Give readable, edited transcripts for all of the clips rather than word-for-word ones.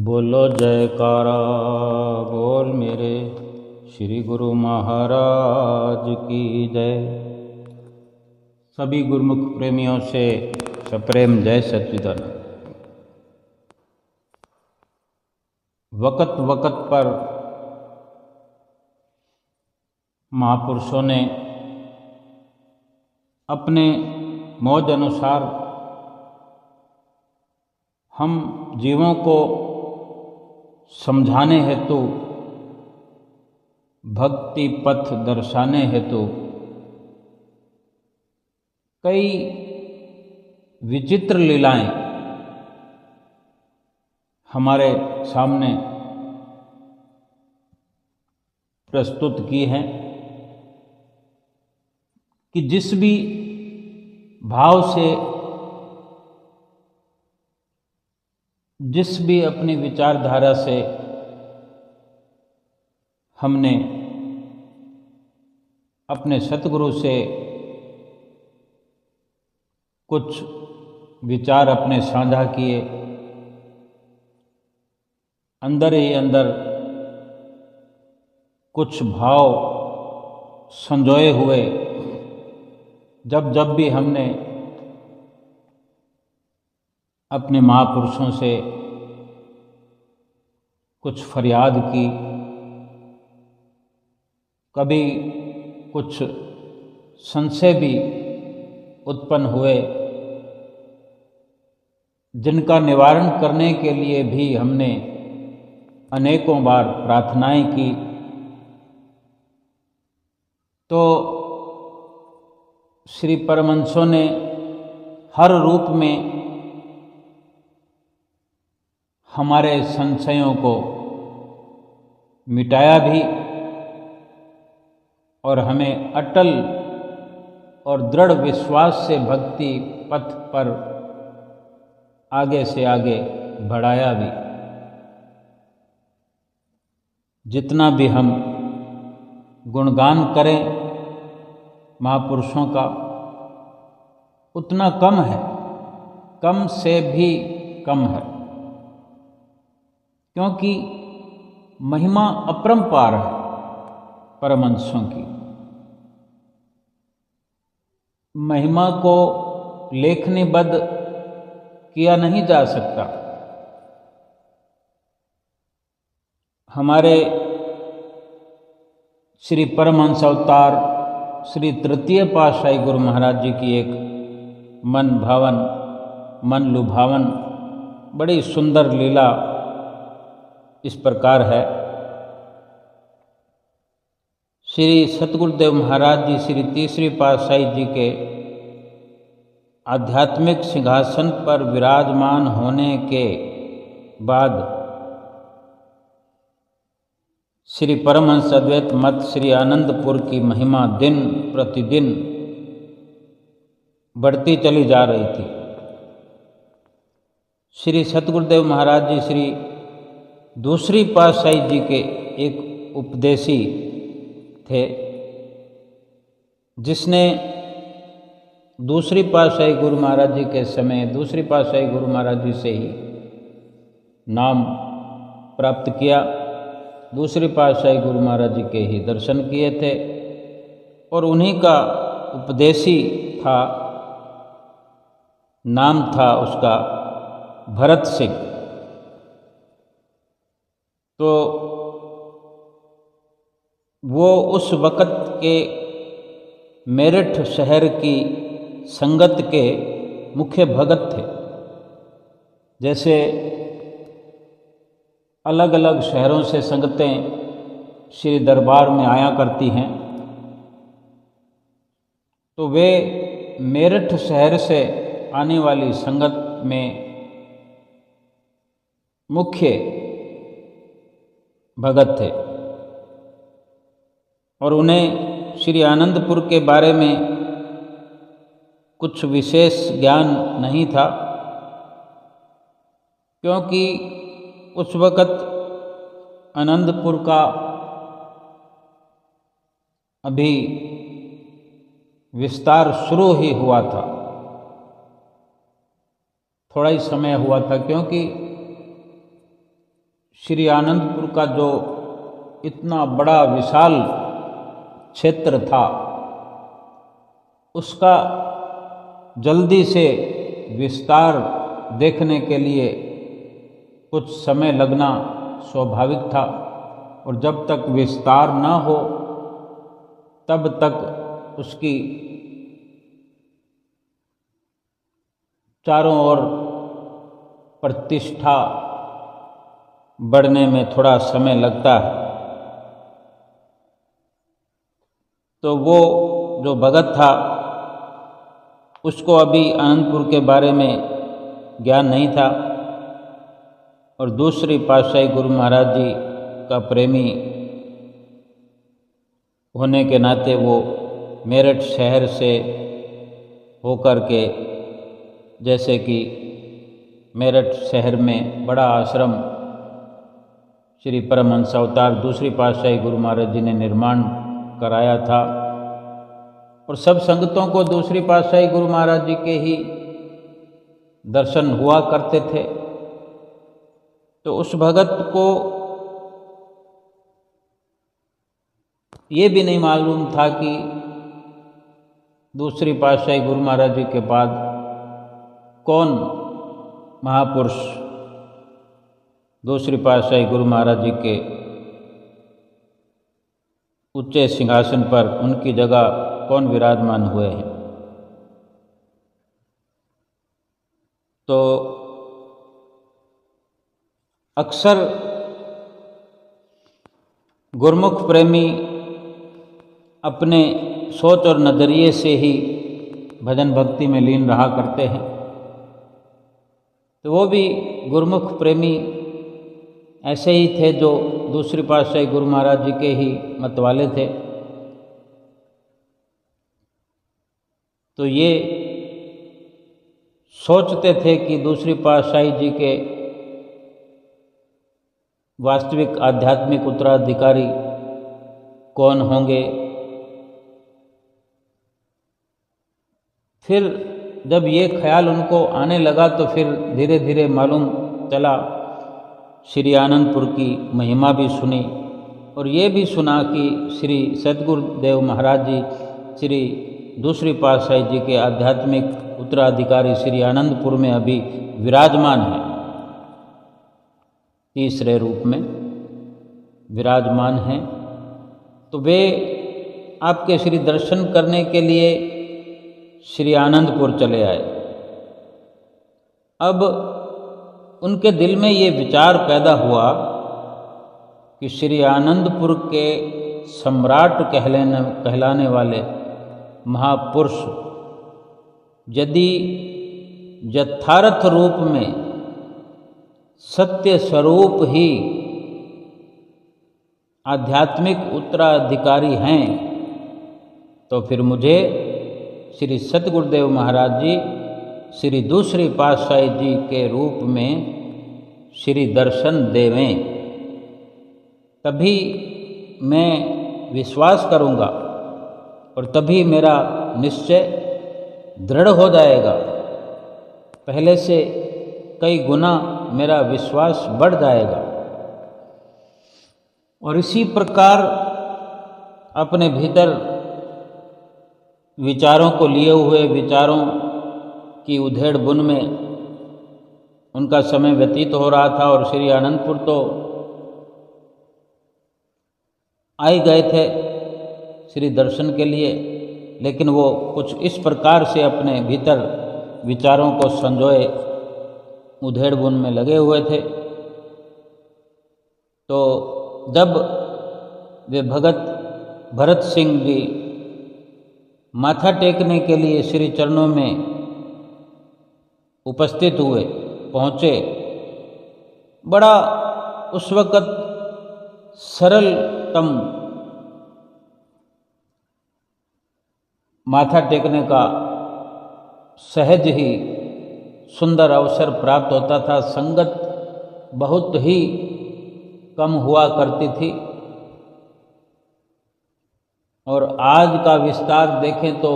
बोलो जयकारा बोल मेरे श्री गुरु महाराज की जय। सभी गुरुमुख प्रेमियों से सप्रेम जय सच्चिदानंद। वक़्त वक़्त पर महापुरुषों ने अपने मौज अनुसार हम जीवों को समझाने हेतु, भक्ति पथ दर्शाने हेतु कई विचित्र लीलाएं हमारे सामने प्रस्तुत की हैं कि जिस भी भाव से, जिस भी अपनी विचारधारा से हमने अपने सतगुरु से कुछ विचार अपने साझा किए, अंदर ही अंदर कुछ भाव संजोए हुए जब जब भी हमने अपने महापुरुषों से कुछ फरियाद की, कभी कुछ संशय भी उत्पन्न हुए, जिनका निवारण करने के लिए भी हमने अनेकों बार प्रार्थनाएं की, तो श्री परमहंसों ने हर रूप में हमारे संशयों को मिटाया भी और हमें अटल और दृढ़ विश्वास से भक्ति पथ पर आगे से आगे बढ़ाया भी। जितना भी हम गुणगान करें महापुरुषों का उतना कम है, कम से भी कम है, क्योंकि महिमा अपरंपार है परमहंसों की। महिमा को लेखनीबद्ध किया नहीं जा सकता। हमारे श्री परमहंस अवतार श्री तृतीय पातशाही गुरु महाराज जी की एक मन भावन, मन लुभावन, बड़ी सुंदर लीला इस प्रकार है। श्री सतगुरुदेव महाराज जी श्री तीसरी पातशाही जी के आध्यात्मिक सिंहासन पर विराजमान होने के बाद श्री परमहंस अद्वैत मत श्री आनंदपुर की महिमा दिन प्रतिदिन बढ़ती चली जा रही थी। श्री सतगुरुदेव महाराज जी श्री दूसरी पातशाही जी के एक उपदेशी थे, जिसने दूसरी पातशाही गुरु महाराज जी के समय दूसरी पातशाही गुरु महाराज जी से ही नाम प्राप्त किया, दूसरी पातशाही गुरु महाराज जी के ही दर्शन किए थे और उन्हीं का उपदेशी था। नाम था उसका भरत सिंह। तो वो उस वक़्त के मेरठ शहर की संगत के मुख्य भगत थे। जैसे अलग अलग शहरों से संगतें श्री दरबार में आया करती हैं, तो वे मेरठ शहर से आने वाली संगत में मुख्य भगत थे और उन्हें श्री आनंदपुर के बारे में कुछ विशेष ज्ञान नहीं था, क्योंकि उस वक़्त आनंदपुर का अभी विस्तार शुरू ही हुआ था, थोड़ा ही समय हुआ था, क्योंकि श्री आनंदपुर का जो इतना बड़ा विशाल क्षेत्र था, उसका जल्दी से विस्तार देखने के लिए कुछ समय लगना स्वाभाविक था, और जब तक विस्तार न हो तब तक उसकी चारों ओर प्रतिष्ठा बढ़ने में थोड़ा समय लगता है। तो वो जो भगत था उसको अभी आनंदपुर के बारे में ज्ञान नहीं था, और दूसरी पातशाही गुरु महाराज जी का प्रेमी होने के नाते वो मेरठ शहर से होकर के, जैसे कि मेरठ शहर में बड़ा आश्रम श्री परमहंस अवतार दूसरी पातशाही गुरु महाराज जी ने निर्माण कराया था, और सब संगतों को दूसरी पातशाही गुरु महाराज जी के ही दर्शन हुआ करते थे। तो उस भगत को ये भी नहीं मालूम था कि दूसरी पातशाही गुरु महाराज जी के बाद कौन महापुरुष दूसरी पातशाही गुरु महाराज जी के ऊंचे सिंहासन पर उनकी जगह कौन विराजमान हुए हैं। तो अक्सर गुरमुख प्रेमी अपने सोच और नज़रिए से ही भजन भक्ति में लीन रहा करते हैं। तो वो भी गुरमुख प्रेमी ऐसे ही थे जो दूसरी पातशाही गुरु महाराज जी के ही मत वाले थे। तो ये सोचते थे कि दूसरी पातशाही जी के वास्तविक आध्यात्मिक उत्तराधिकारी कौन होंगे। फिर जब ये ख्याल उनको आने लगा तो फिर धीरे धीरे मालूम चला, श्री आनंदपुर की महिमा भी सुनी, और ये भी सुना कि श्री सद्गुरुदेव महाराज जी श्री दूसरी पातशाही जी के आध्यात्मिक उत्तराधिकारी श्री आनंदपुर में अभी विराजमान है, तीसरे रूप में विराजमान हैं। तो वे आपके श्री दर्शन करने के लिए श्री आनंदपुर चले आए। अब उनके दिल में ये विचार पैदा हुआ कि श्री आनंदपुर के सम्राट कहलाने वाले महापुरुष यदि यथार्थ रूप में सत्य स्वरूप ही आध्यात्मिक उत्तराधिकारी हैं, तो फिर मुझे श्री सतगुरुदेव महाराज जी श्री दूसरी पातशाही जी के रूप में श्री दर्शन देवें, तभी मैं विश्वास करूँगा और तभी मेरा निश्चय दृढ़ हो जाएगा। पहले से कई गुना मेरा विश्वास बढ़ जाएगा। और इसी प्रकार अपने भीतर विचारों को लिए हुए, विचारों की उधेड़ बुन में उनका समय व्यतीत हो रहा था। और श्री आनंदपुर तो आ ही गए थे श्री दर्शन के लिए, लेकिन वो कुछ इस प्रकार से अपने भीतर विचारों को संजोए उधेड़ बुन में लगे हुए थे। तो जब वे भगत भरत सिंह जी माथा टेकने के लिए श्री चरणों में उपस्थित हुए, पहुँचे, बड़ा उस वक़्त सरलतम माथा टेकने का सहज ही सुंदर अवसर प्राप्त होता था। संगत बहुत ही कम हुआ करती थी, और आज का विस्तार देखें तो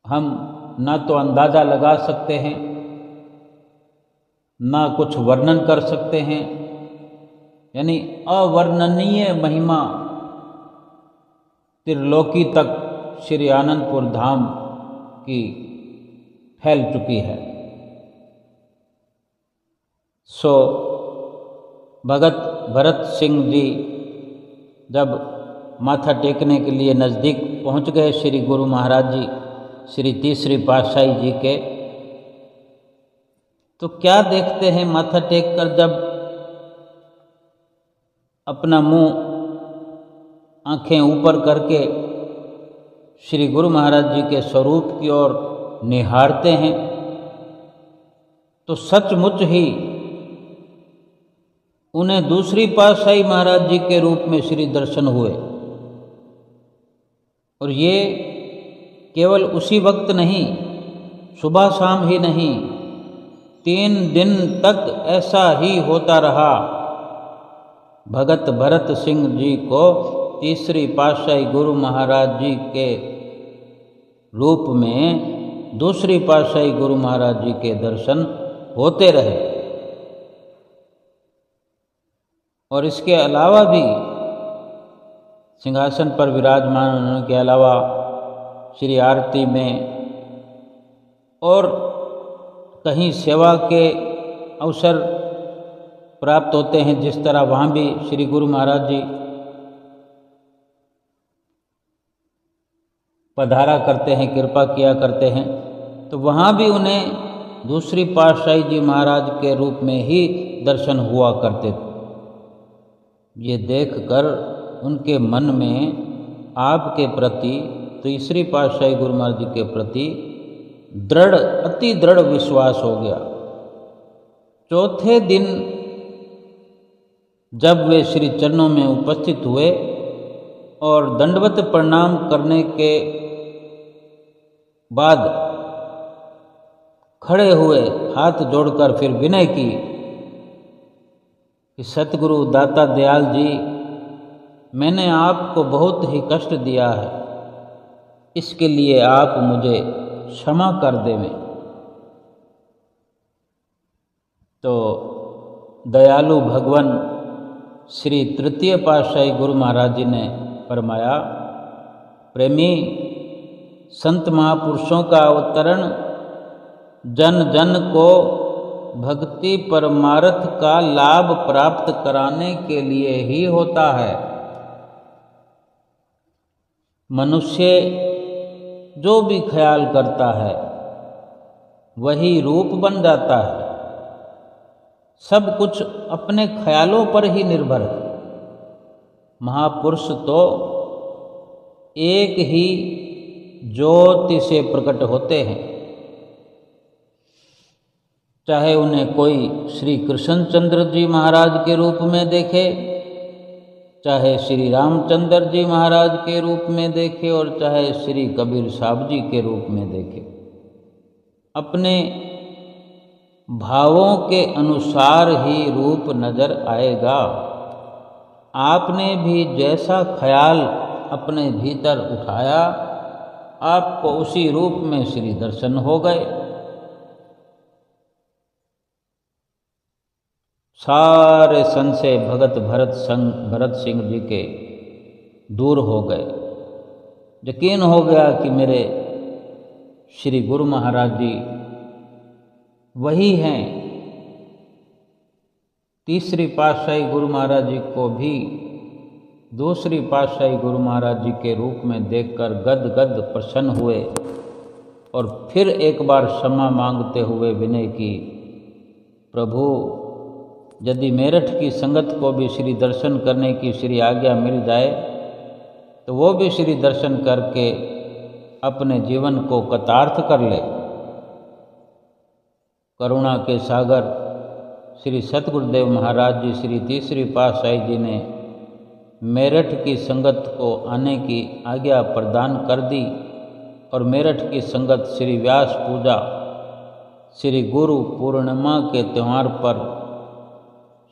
हम न तो अंदाज़ा लगा सकते हैं, ना कुछ वर्णन कर सकते हैं, यानी अवर्णनीय महिमा त्रिलोकी तक श्री आनंदपुर धाम की फैल चुकी है। सो भगत भरत सिंह जी जब माथा टेकने के लिए नज़दीक पहुंच गए श्री गुरु महाराज जी श्री तीसरी पातशाही जी के, तो क्या देखते हैं माथा टेक कर, जब अपना मुंह आंखें ऊपर करके श्री गुरु महाराज जी के स्वरूप की ओर निहारते हैं, तो सचमुच ही उन्हें दूसरी पातशाही महाराज जी के रूप में श्री दर्शन हुए। और ये केवल उसी वक्त नहीं, सुबह शाम ही नहीं, 3 दिन तक ऐसा ही होता रहा। भगत भरत सिंह जी को तीसरी पातशाही गुरु महाराज जी के रूप में दूसरी पातशाही गुरु महाराज जी के दर्शन होते रहे। और इसके अलावा भी सिंहासन पर विराजमान होने के अलावा श्री आरती में और कहीं सेवा के अवसर प्राप्त होते हैं, जिस तरह वहाँ भी श्री गुरु महाराज जी पधारा करते हैं, कृपा किया करते हैं, तो वहाँ भी उन्हें दूसरी पातशाही जी महाराज के रूप में ही दर्शन हुआ करते थे। ये देखकर उनके मन में आपके प्रति, तीसरी पातशाही गुरु महाराज जी के प्रति अति दृढ़ विश्वास हो गया। चौथे दिन जब वे श्री चरणों में उपस्थित हुए और दंडवत प्रणाम करने के बाद खड़े हुए, हाथ जोड़कर फिर विनय की कि सतगुरु दाता दयाल जी, मैंने आपको बहुत ही कष्ट दिया है, इसके लिए आप मुझे क्षमा कर देवें। तो दयालु भगवान श्री तृतीय पातशाही गुरु महाराज जी ने फरमाया, प्रेमी, संत महापुरुषों का अवतरण जन जन को भक्ति परमार्थ का लाभ प्राप्त कराने के लिए ही होता है। मनुष्य जो भी ख्याल करता है वही रूप बन जाता है। सब कुछ अपने ख्यालों पर ही निर्भर है। महापुरुष तो एक ही ज्योति से प्रकट होते हैं, चाहे उन्हें कोई श्री कृष्णचंद्र जी महाराज के रूप में देखे, चाहे श्री रामचंद्र जी महाराज के रूप में देखे, और चाहे श्री कबीर साहब जी के रूप में देखे। अपने भावों के अनुसार ही रूप नजर आएगा। आपने भी जैसा ख्याल अपने भीतर उठाया, आपको उसी रूप में श्री दर्शन हो गए। सारे संशय भगत भरत सिंह जी के दूर हो गए। यकीन हो गया कि मेरे श्री गुरु महाराज जी वही हैं। तीसरी पातशाही गुरु महाराज जी को भी दूसरी पातशाही गुरु महाराज जी के रूप में देखकर गद गद प्रसन्न हुए और फिर एक बार क्षमा मांगते हुए विनय की, प्रभु, यदि मेरठ की संगत को भी श्री दर्शन करने की श्री आज्ञा मिल जाए तो वो भी श्री दर्शन करके अपने जीवन को कृतार्थ कर ले। करुणा के सागर श्री सतगुरुदेव महाराज जी श्री तीसरी पातशाही जी ने मेरठ की संगत को आने की आज्ञा प्रदान कर दी और मेरठ की संगत श्री व्यास पूजा श्री गुरु पूर्णिमा के त्यौहार पर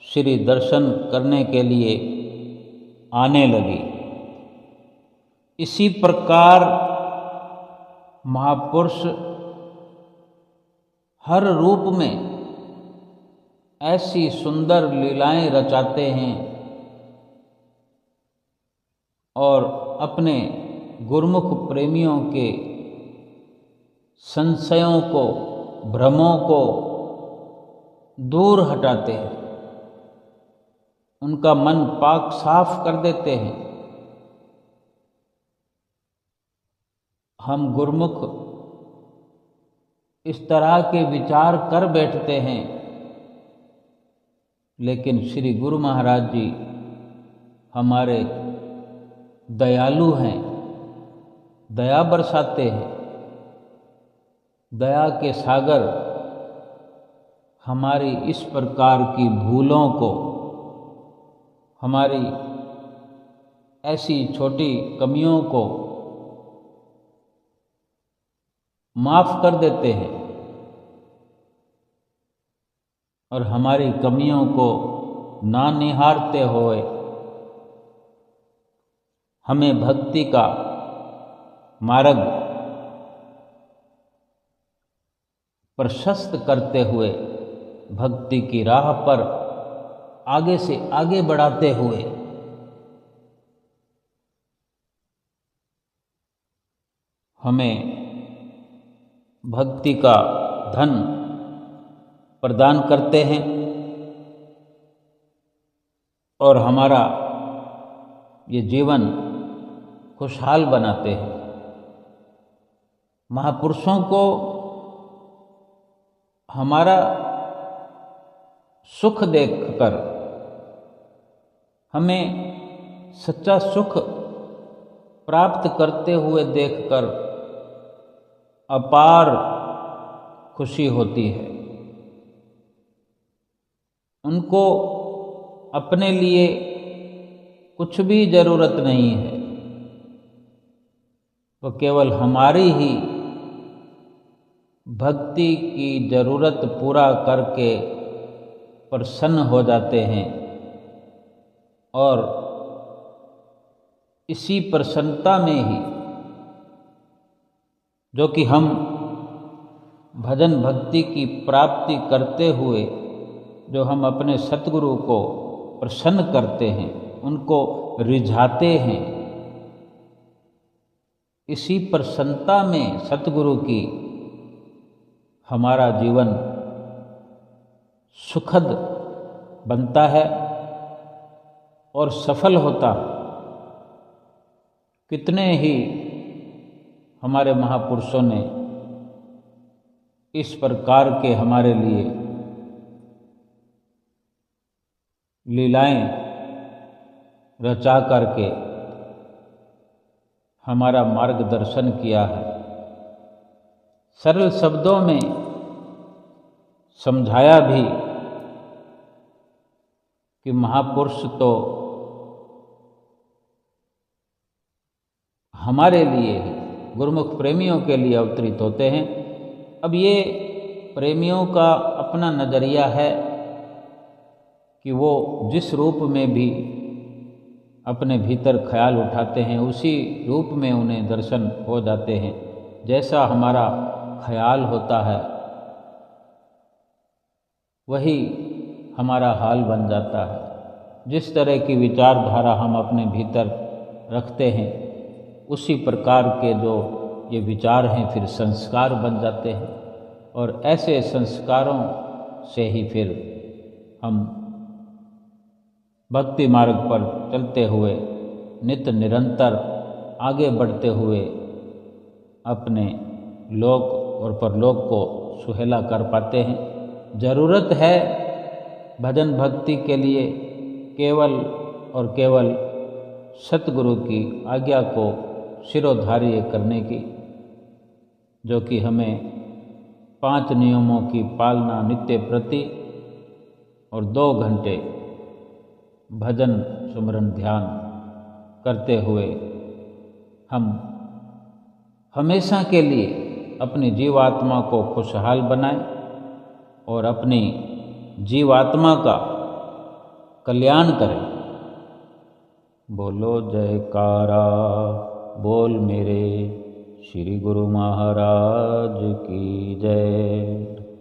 श्री दर्शन करने के लिए आने लगी। इसी प्रकार महापुरुष हर रूप में ऐसी सुंदर लीलाएं रचाते हैं और अपने गुरुमुख प्रेमियों के संशयों को, भ्रमों को दूर हटाते हैं, उनका मन पाक साफ कर देते हैं। हम गुरुमुख इस तरह के विचार कर बैठते हैं, लेकिन श्री गुरु महाराज जी हमारे दयालु हैं, दया बरसाते हैं। दया के सागर हमारी इस प्रकार की भूलों को, हमारी ऐसी छोटी कमियों को माफ़ कर देते हैं और हमारी कमियों को ना निहारते हुए हमें भक्ति का मार्ग प्रशस्त करते हुए, भक्ति की राह पर आगे से आगे बढ़ाते हुए हमें भक्ति का धन प्रदान करते हैं और हमारा ये जीवन खुशहाल बनाते हैं। महापुरुषों को हमारा सुख देखकर, हमें सच्चा सुख प्राप्त करते हुए देखकर अपार खुशी होती है। उनको अपने लिए कुछ भी जरूरत नहीं है, वो केवल हमारी ही भक्ति की जरूरत पूरा करके प्रसन्न हो जाते हैं और इसी प्रसन्नता में ही, जो कि हम भजन भक्ति की प्राप्ति करते हुए जो हम अपने सतगुरु को प्रसन्न करते हैं, उनको रिझाते हैं, इसी प्रसन्नता में सतगुरु की हमारा जीवन सुखद बनता है और सफल होता है। कितने ही हमारे महापुरुषों ने इस प्रकार के हमारे लिए लीलाएं रचा करके हमारा मार्गदर्शन किया है। सरल शब्दों में समझाया भी कि महापुरुष तो हमारे लिए, गुरुमुख प्रेमियों के लिए अवतरित होते हैं। अब ये प्रेमियों का अपना नज़रिया है कि वो जिस रूप में भी अपने भीतर ख्याल उठाते हैं, उसी रूप में उन्हें दर्शन हो जाते हैं। जैसा हमारा ख्याल होता है वही हमारा हाल बन जाता है। जिस तरह की विचारधारा हम अपने भीतर रखते हैं, उसी प्रकार के जो ये विचार हैं फिर संस्कार बन जाते हैं और ऐसे संस्कारों से ही फिर हम भक्ति मार्ग पर चलते हुए नित्य निरंतर आगे बढ़ते हुए अपने लोक और परलोक को सुहेला कर पाते हैं। ज़रूरत है भजन भक्ति के लिए केवल और केवल सतगुरु की आज्ञा को शिरोधार्य करने की, जो कि हमें 5 नियमों की पालना नित्य प्रति और 2 घंटे भजन सुमरन ध्यान करते हुए हम हमेशा के लिए अपनी जीवात्मा को खुशहाल बनाएं और अपनी जीवात्मा का कल्याण करें। बोलो जयकारा बोल मेरे श्री गुरु महाराज की जय।